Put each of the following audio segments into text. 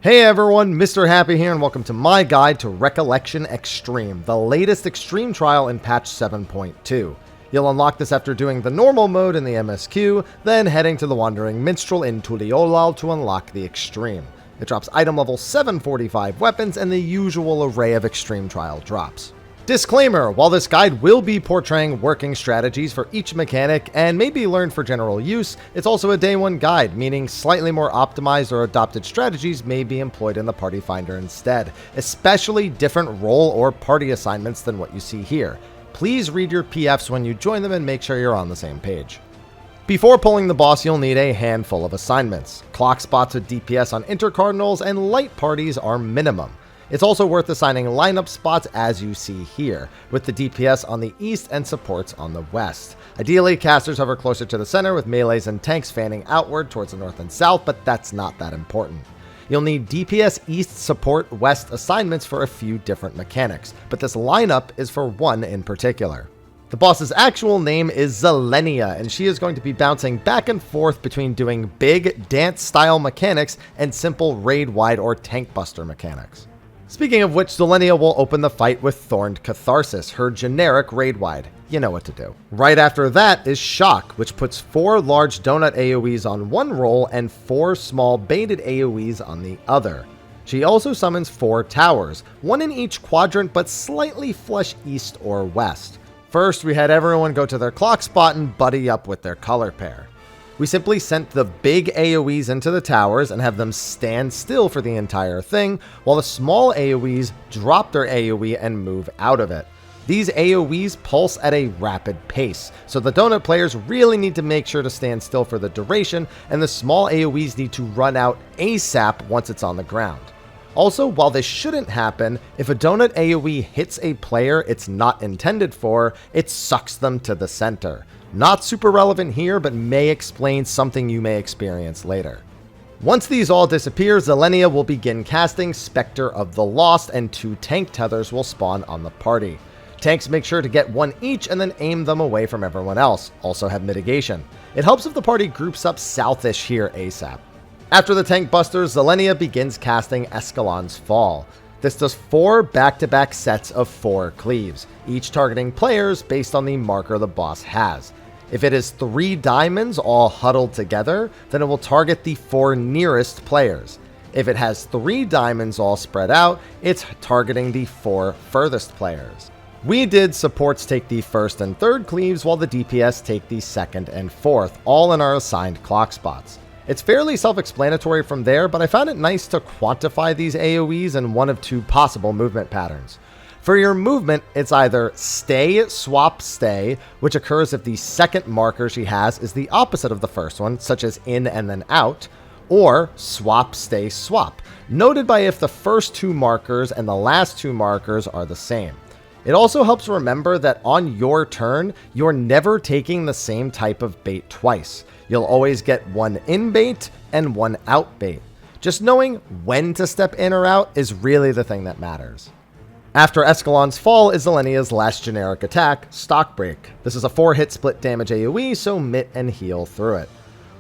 Hey everyone, Mr. Happy here and welcome to my guide to Recollection Extreme, the latest Extreme trial in patch 7.2. You'll unlock this after doing the normal mode in the MSQ, then heading to the Wandering Minstrel in Tuliolal to unlock the Extreme. It drops item level 745 weapons and the usual array of Extreme trial drops. Disclaimer, while this guide will be portraying working strategies for each mechanic and may be learned for general use, it's also a day one guide, meaning slightly more optimized or adopted strategies may be employed in the party finder instead, especially different role or party assignments than what you see here. Please read your PFs when you join them and make sure you're on the same page. Before pulling the boss, you'll need a handful of assignments. Clock spots with DPS on intercardinals and light parties are minimum. It's also worth assigning lineup spots as you see here, with the DPS on the east and supports on the west. Ideally, casters hover closer to the center with melees and tanks fanning outward towards the north and south, but that's not that important. You'll need DPS east, support west assignments for a few different mechanics, but this lineup is for one in particular. The boss's actual name is Zelenia, and she is going to be bouncing back and forth between doing big dance-style mechanics and simple raid-wide or tank buster mechanics. Speaking of which, Zelenia will open the fight with Thorned Catharsis, her generic raid-wide. You know what to do. Right after that is Shock, which puts 4 large donut AoEs on one roll and 4 small baited AoEs on the other. She also summons 4 towers, one in each quadrant but slightly flush east or west. First, we had everyone go to their clock spot and buddy up with their color pair. We simply sent the big AoEs into the towers and have them stand still for the entire thing, while the small AoEs drop their AoE and move out of it. These AoEs pulse at a rapid pace, so the donut players really need to make sure to stand still for the duration, and the small AoEs need to run out ASAP once it's on the ground. Also, while this shouldn't happen, if a donut AoE hits a player it's not intended for, it sucks them to the center. Not super relevant here, but may explain something you may experience later. Once these all disappear, Zelenia will begin casting Spectre of the Lost, and 2 tank tethers will spawn on the party. Tanks make sure to get 1 each and then aim them away from everyone else, also have mitigation. It helps if the party groups up southish here ASAP. After the tank busters, Zelenia begins casting Escelons Fall. This does 4 back-to-back sets of 4 cleaves, each targeting players based on the marker the boss has. If it is 3 diamonds all huddled together, then it will target the 4 nearest players. If it has 3 diamonds all spread out, it's targeting the 4 furthest players. We did supports take the first and third cleaves, while the DPS take the second and fourth, all in our assigned clock spots. It's fairly self-explanatory from there, but I found it nice to quantify these AoEs in one of 2 possible movement patterns. For your movement, it's either stay, swap, stay, which occurs if the second marker she has is the opposite of the first one, such as in and then out, or swap, stay, swap, noted by if the first 2 markers and the last 2 markers are the same. It also helps remember that on your turn, you're never taking the same type of bait twice. You'll always get 1 in bait and 1 out bait. Just knowing when to step in or out is really the thing that matters. After Escelons Fall is Zelenia's last generic attack, Stock Break. This is a 4-hit split damage AoE, so mit and heal through it.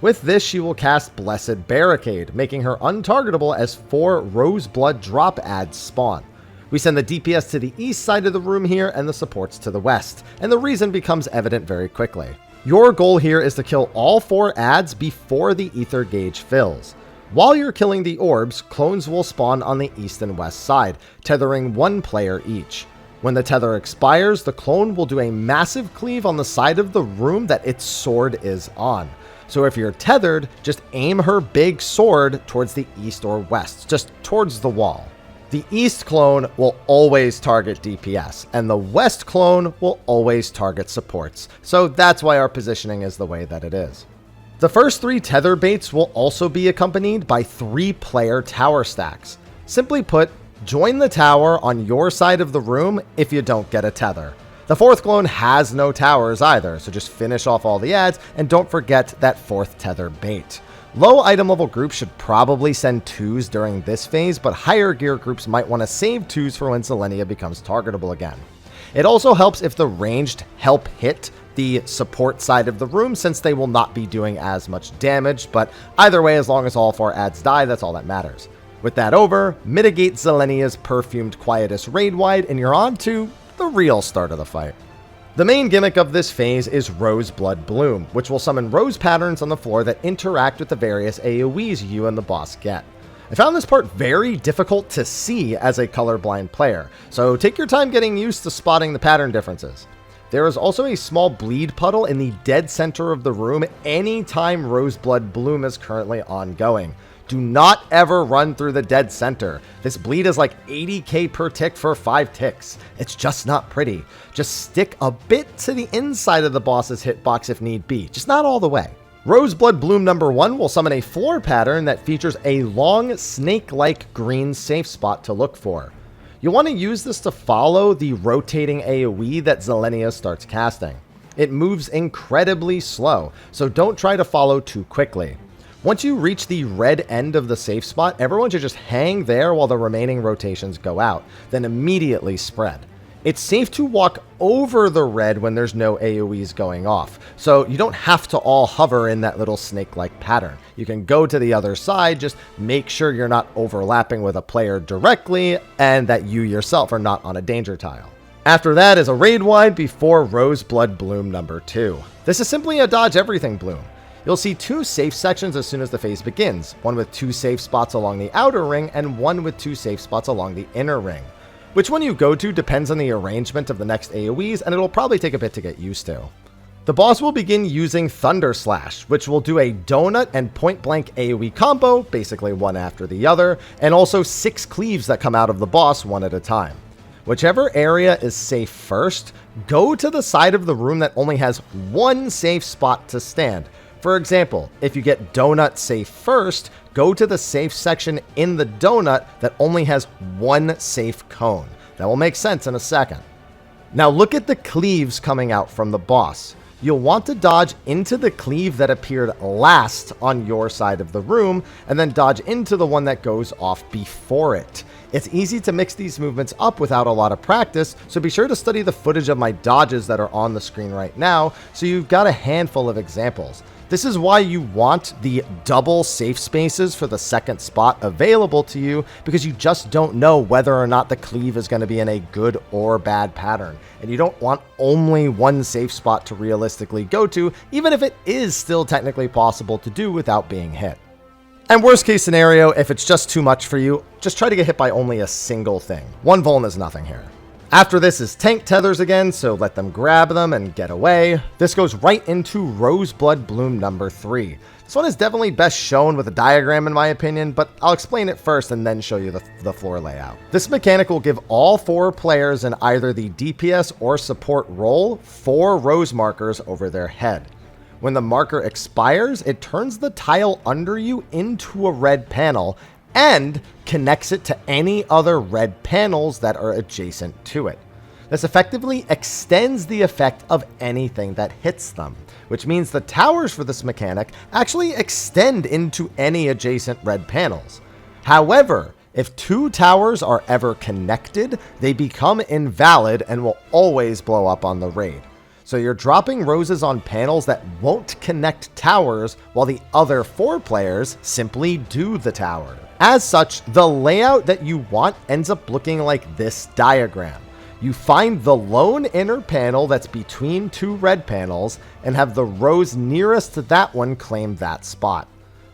With this, she will cast Blessed Barricade, making her untargetable as 4 Roseblood drop adds spawn. We send the DPS to the east side of the room here and the supports to the west, and the reason becomes evident very quickly. Your goal here is to kill all 4 adds before the ether gauge fills. While you're killing the orbs, clones will spawn on the east and west side, tethering 1 player each. When the tether expires, the clone will do a massive cleave on the side of the room that its sword is on. So if you're tethered, just aim her big sword towards the east or west, just towards the wall. The east clone will always target DPS, and the west clone will always target supports, so that's why our positioning is the way that it is. The first 3 tether baits will also be accompanied by 3-player tower stacks. Simply put, join the tower on your side of the room if you don't get a tether. The 4th clone has no towers either, so just finish off all the adds and don't forget that 4th tether bait. Low item level groups should probably send 2s during this phase, but higher gear groups might want to save 2s for when Zelenia becomes targetable again. It also helps if the ranged help hit the support side of the room, since they will not be doing as much damage, but either way, as long as all 4 adds die, that's all that matters. With that over, mitigate Zelenia's perfumed Quietus raid wide, and you're on to the real start of the fight. The main gimmick of this phase is Roseblood Bloom, which will summon rose patterns on the floor that interact with the various AoEs you and the boss get. I found this part very difficult to see as a colorblind player, so take your time getting used to spotting the pattern differences. There is also a small bleed puddle in the dead center of the room anytime Roseblood Bloom is currently ongoing. Do not ever run through the dead center. This bleed is like 80k per tick for 5 ticks. It's just not pretty. Just stick a bit to the inside of the boss's hitbox if need be, just not all the way. Roseblood Bloom number 1 will summon a floor pattern that features a long snake-like green safe spot to look for. You'll want to use this to follow the rotating AoE that Zelenia starts casting. It moves incredibly slow, so don't try to follow too quickly. Once you reach the red end of the safe spot, everyone should just hang there while the remaining rotations go out, then immediately spread. It's safe to walk over the red when there's no AoEs going off, so you don't have to all hover in that little snake-like pattern. You can go to the other side, just make sure you're not overlapping with a player directly and that you yourself are not on a danger tile. After that is a raid wide before Roseblood Bloom number 2. This is simply a dodge everything bloom. You'll see 2 safe sections as soon as the phase begins, one with 2 safe spots along the outer ring and one with 2 safe spots along the inner ring. Which one you go to depends on the arrangement of the next AoEs, and it'll probably take a bit to get used to. The boss will begin using Thunder Slash, which will do a donut and point blank AoE combo, basically one after the other, and also 6 cleaves that come out of the boss one at a time. Whichever area is safe first, go to the side of the room that only has 1 safe spot to stand. For example, if you get donut safe first, go to the safe section in the donut that only has 1 safe cone. That will make sense in a second. Now look at the cleaves coming out from the boss. You'll want to dodge into the cleave that appeared last on your side of the room, and then dodge into the one that goes off before it. It's easy to mix these movements up without a lot of practice, so be sure to study the footage of my dodges that are on the screen right now, so you've got a handful of examples. This is why you want the double safe spaces for the second spot available to you, because you just don't know whether or not the cleave is going to be in a good or bad pattern. And you don't want only 1 safe spot to realistically go to, even if it is still technically possible to do without being hit. And worst case scenario, if it's just too much for you, just try to get hit by only a single thing. 1 vuln is nothing here. After this is tank tethers again, so let them grab them and get away. This goes right into Roseblood Bloom number 3. This one is definitely best shown with a diagram in my opinion, but I'll explain it first and then show you the floor layout. This mechanic will give all 4 players in either the DPS or support role 4 rose markers over their head. When the marker expires, it turns the tile under you into a red panel and connects it to any other red panels that are adjacent to it. This effectively extends the effect of anything that hits them, which means the towers for this mechanic actually extend into any adjacent red panels. However, if 2 towers are ever connected, they become invalid and will always blow up on the raid. So you're dropping roses on panels that won't connect towers while the other 4 players simply do the tower. As such, the layout that you want ends up looking like this diagram. You find the lone inner panel that's between 2 red panels and have the rose nearest to that one claim that spot.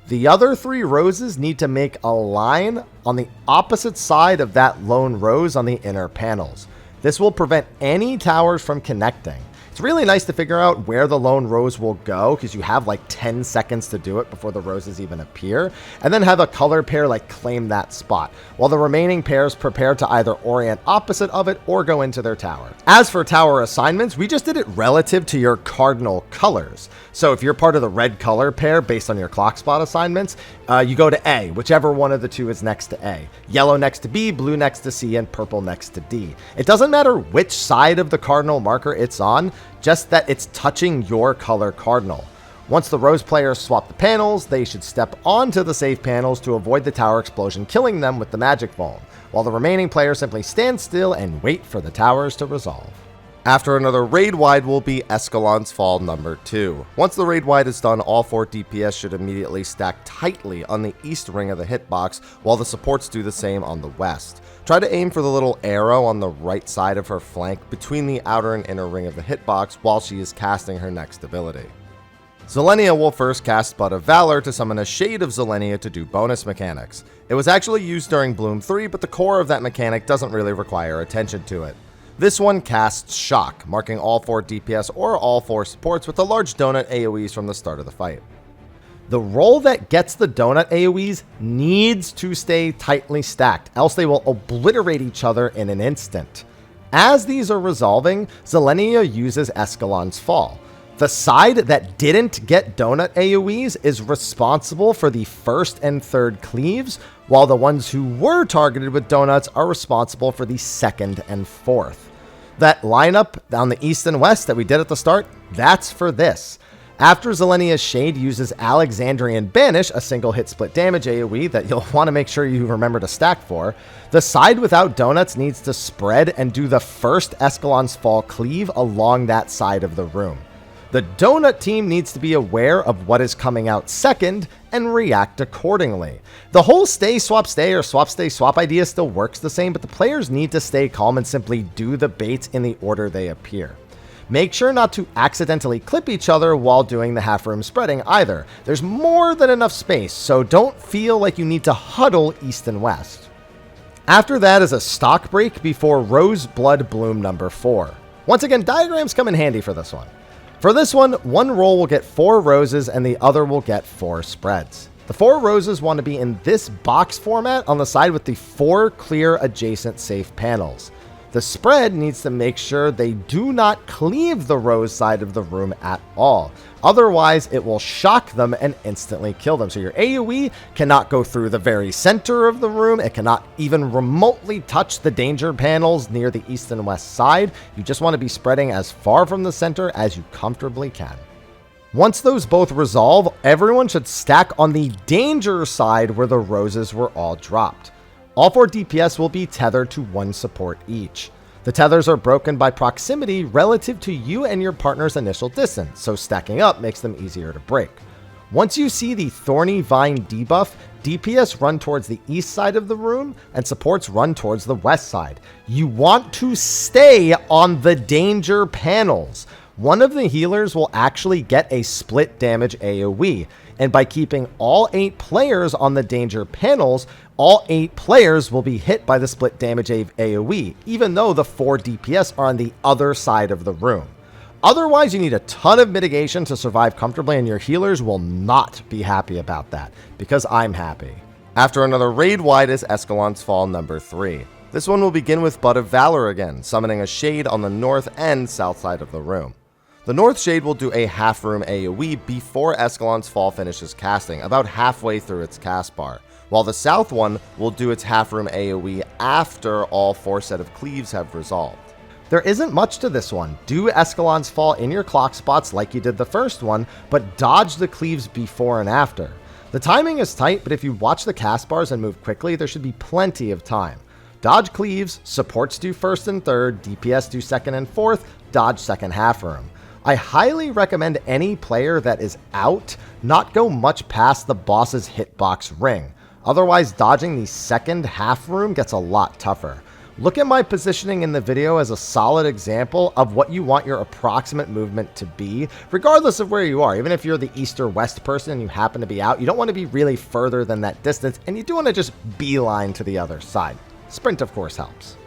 The other 3 roses need to make a line on the opposite side of that lone rose on the inner panels. This will prevent any towers from connecting. It's really nice to figure out where the lone rose will go, because you have like 10 seconds to do it before the roses even appear, and then have a color pair like claim that spot, while the remaining pairs prepare to either orient opposite of it or go into their tower. As for tower assignments, we just did it relative to your cardinal colors. So if you're part of the red color pair based on your clock spot assignments, you go to A, whichever one of the 2 is next to A. Yellow next to B, blue next to C, and purple next to D. It doesn't matter which side of the cardinal marker it's on, just that it's touching your color cardinal. Once the rose players swap the panels, they should step onto the safe panels to avoid the tower explosion killing them with the magic vuln, while the remaining players simply stand still and wait for the towers to resolve. After another raid wide will be Escelons Fall number 2. Once the raid wide is done, all 4 DPS should immediately stack tightly on the east ring of the hitbox, while the supports do the same on the west. Try to aim for the little arrow on the right side of her flank between the outer and inner ring of the hitbox while she is casting her next ability. Zelenia will first cast Bud of Valor to summon a shade of Zelenia to do bonus mechanics. It was actually used during Bloom 3, but the core of that mechanic doesn't really require attention to it. This one casts Shock, marking all 4 DPS or all 4 supports with the large donut AoEs from the start of the fight. The role that gets the donut AoEs needs to stay tightly stacked, else they will obliterate each other in an instant. As these are resolving, Zelenia uses Escelons Fall. The side that didn't get donut AoEs is responsible for the first and third cleaves, while the ones who were targeted with donuts are responsible for the second and fourth. That lineup down the east and west that we did at the start, that's for this. After Zelenia's Shade uses Alexandrian Banish, a single hit split damage AoE that you'll want to make sure you remember to stack for, the side without donuts needs to spread and do the first Escelons Fall cleave along that side of the room. The donut team needs to be aware of what is coming out second and react accordingly. The whole stay, swap, stay, or swap, stay, swap idea still works the same, but the players need to stay calm and simply do the baits in the order they appear. Make sure not to accidentally clip each other while doing the half room spreading either. There's more than enough space, so don't feel like you need to huddle east and west. After that is a stock break before Roseblood Bloom number 4. Once again, diagrams come in handy for this one. For this one role will get 4 roses and the other will get 4 spreads. The 4 roses want to be in this box format on the side with the 4 clear adjacent safe panels. The spread needs to make sure they do not cleave the rose side of the room at all. Otherwise, it will shock them and instantly kill them. So your AoE cannot go through the very center of the room. It cannot even remotely touch the danger panels near the east and west side. You just want to be spreading as far from the center as you comfortably can. Once those both resolve, everyone should stack on the danger side where the roses were all dropped. All 4 DPS will be tethered to 1 support each. The tethers are broken by proximity relative to you and your partner's initial distance, so stacking up makes them easier to break. Once you see the Thorny Vine debuff, DPS run towards the east side of the room and supports run towards the west side. You want to stay on the danger panels. One of the healers will actually get a split damage AoE, and by keeping all 8 players on the danger panels, all 8 players will be hit by the split damage AoE, even though the 4 DPS are on the other side of the room. Otherwise, you need a ton of mitigation to survive comfortably, and your healers will not be happy about that, because I'm happy. After another raid wide is Escelons Fall number 3. This one will begin with Bud of Valor again, summoning a shade on the north and south side of the room. The North Shade will do a half room AoE before Escelons Fall finishes casting, about halfway through its cast bar, while the South one will do its half room AoE after all 4 set of cleaves have resolved. There isn't much to this one. Do Escelons Fall in your clock spots like you did the first one, but dodge the cleaves before and after. The timing is tight, but if you watch the cast bars and move quickly, there should be plenty of time. Dodge cleaves, supports do first and third, DPS do second and fourth, dodge second half room. I highly recommend any player that is out not go much past the boss's hitbox ring. Otherwise, dodging the second half room gets a lot tougher. Look at my positioning in the video as a solid example of what you want your approximate movement to be, regardless of where you are. Even if you're the east or west person and you happen to be out, you don't want to be really further than that distance, and you do want to just beeline to the other side. Sprint, of course, helps.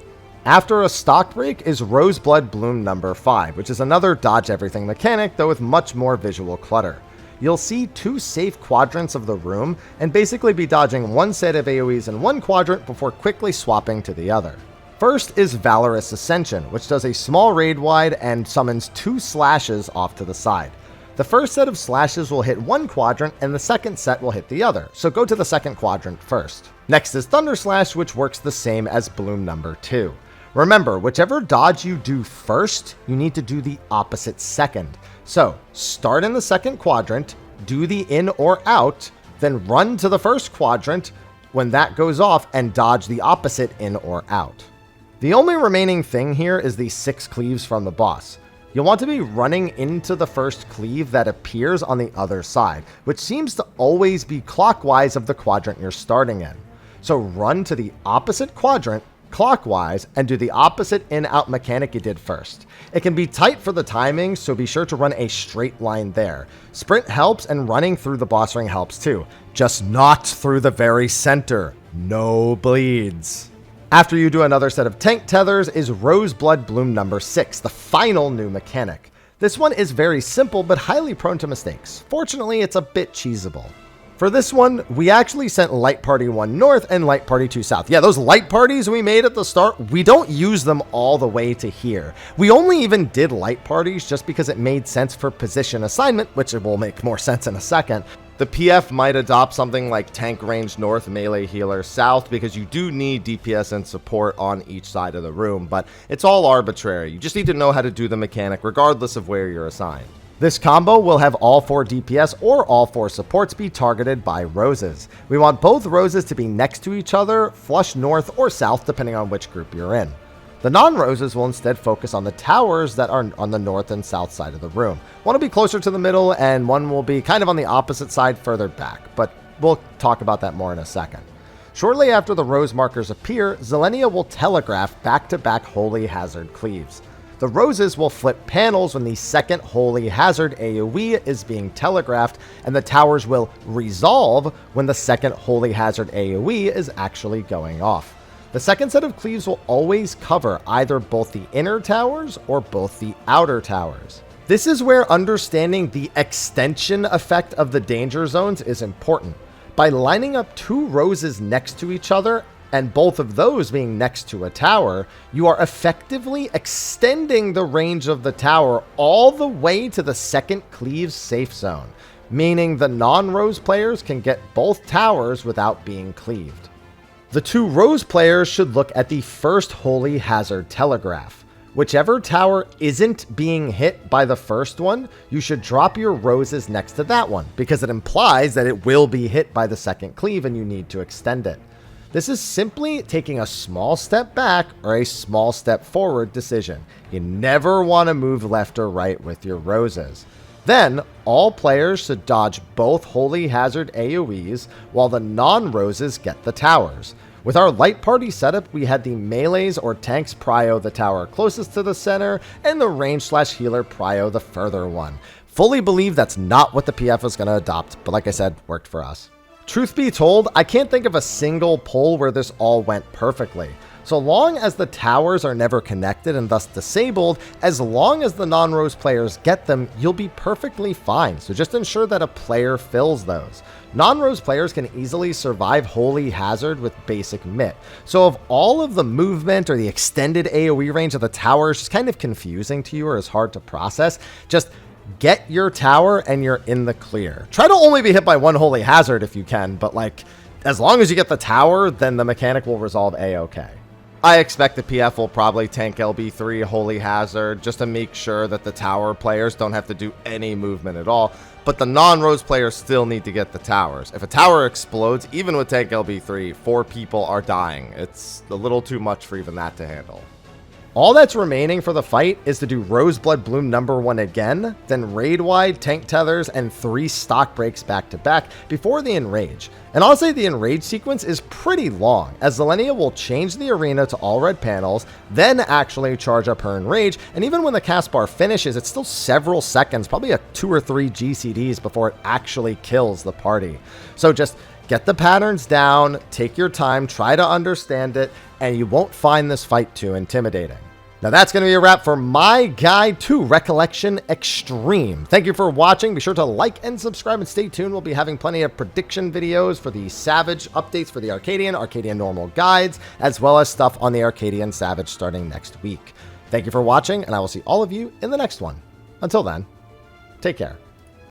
After a stock break is Roseblood Bloom number 5, which is another dodge everything mechanic, though with much more visual clutter. You'll see 2 safe quadrants of the room and basically be dodging 1 set of AoEs in 1 quadrant before quickly swapping to the other. First is Valorous Ascension, which does a small raid wide and summons 2 slashes off to the side. The first set of slashes will hit 1 quadrant and the second set will hit the other, so go to the second quadrant first. Next is Thunder Slash, which works the same as Bloom number 2. Remember, whichever dodge you do first, you need to do the opposite second. So, start in the second quadrant, do the in or out, then run to the first quadrant when that goes off and dodge the opposite in or out. The only remaining thing here is the 6 cleaves from the boss. You'll want to be running into the first cleave that appears on the other side, which seems to always be clockwise of the quadrant you're starting in. So run to the opposite quadrant clockwise and do the opposite in-out mechanic you did first. It can be tight for the timing, so be sure to run a straight line there. Sprint helps, and running through the boss ring helps too. Just not through the very center. No bleeds. After you do another set of tank tethers is Roseblood Bloom number 6, the final new mechanic. This one is very simple but highly prone to mistakes. Fortunately, it's a bit cheesable. For this one, we actually sent Light Party 1 north and Light Party 2 south. Yeah, those light parties we made at the start, we don't use them all the way to here. We only even did light parties just because it made sense for position assignment, which will make more sense in a second. The PF might adopt something like tank range north, melee healer south, because you do need DPS and support on each side of the room, but it's all arbitrary. You just need to know how to do the mechanic regardless of where you're assigned. This combo will have all 4 DPS or all 4 supports be targeted by roses. We want both roses to be next to each other, flush north or south depending on which group you're in. The non-roses will instead focus on the towers that are on the north and south side of the room. One will be closer to the middle and one will be kind of on the opposite side further back, but we'll talk about that more in a second. Shortly after the rose markers appear, Zelenia will telegraph back-to-back Holy Hazard cleaves. The roses will flip panels when the second Holy Hazard AoE is being telegraphed, and the towers will resolve when the second Holy Hazard AoE is actually going off. The second set of cleaves will always cover either both the inner towers or both the outer towers. This is where understanding the extension effect of the danger zones is important. By lining up 2 roses next to each other, and both of those being next to a tower, you are effectively extending the range of the tower all the way to the second cleave's safe zone, meaning the non-rose players can get both towers without being cleaved. The 2 rose players should look at the first Holy Hazard telegraph. Whichever tower isn't being hit by the first one, you should drop your roses next to that one, because it implies that it will be hit by the second cleave and you need to extend it. This is simply taking a small step back or a small step forward decision. You never want to move left or right with your roses. Then, all players should dodge both Holy Hazard AoEs while the non-roses get the towers. With our light party setup, we had the melees or tanks prio the tower closest to the center, and the range/healer prio the further one. Fully believe that's not what the PF is going to adopt, but like I said, worked for us. Truth be told, I can't think of a single pull where this all went perfectly. So long as the towers are never connected and thus disabled, as long as the non-rose players get them, you'll be perfectly fine. So just ensure that a player fills those. Non-rose players can easily survive Holy Hazard with basic MIT. So if all of the movement or the extended AoE range of the tower is just kind of confusing to you or is hard to process, just get your tower and you're in the clear. Try to only be hit by 1 Holy Hazard if you can, but like, as long as you get the tower, then the mechanic will resolve A-okay. I expect the PF will probably tank LB3 Holy Hazard just to make sure that the tower players don't have to do any movement at all, but the non-rose players still need to get the towers. If a tower explodes, even with tank LB3, 4 people are dying. It's a little too much for even that to handle. All that's remaining for the fight is to do Roseblood Bloom number 1 again, then raid-wide, tank tethers, and 3 stock breaks back to back before the Enrage. And honestly, the Enrage sequence is pretty long, as Zelenia will change the arena to all red panels, then actually charge up her Enrage, and even when the cast bar finishes, it's still several seconds, probably 2 or 3 GCDs before it actually kills the party. So just get the patterns down, take your time, try to understand it, and you won't find this fight too intimidating. Now that's going to be a wrap for my guide to Recollection Extreme. Thank you for watching. Be sure to like and subscribe and stay tuned. We'll be having plenty of prediction videos for the Savage updates for the Arcadian normal guides, as well as stuff on the Arcadian Savage starting next week. Thank you for watching, and I will see all of you in the next one. Until then, take care.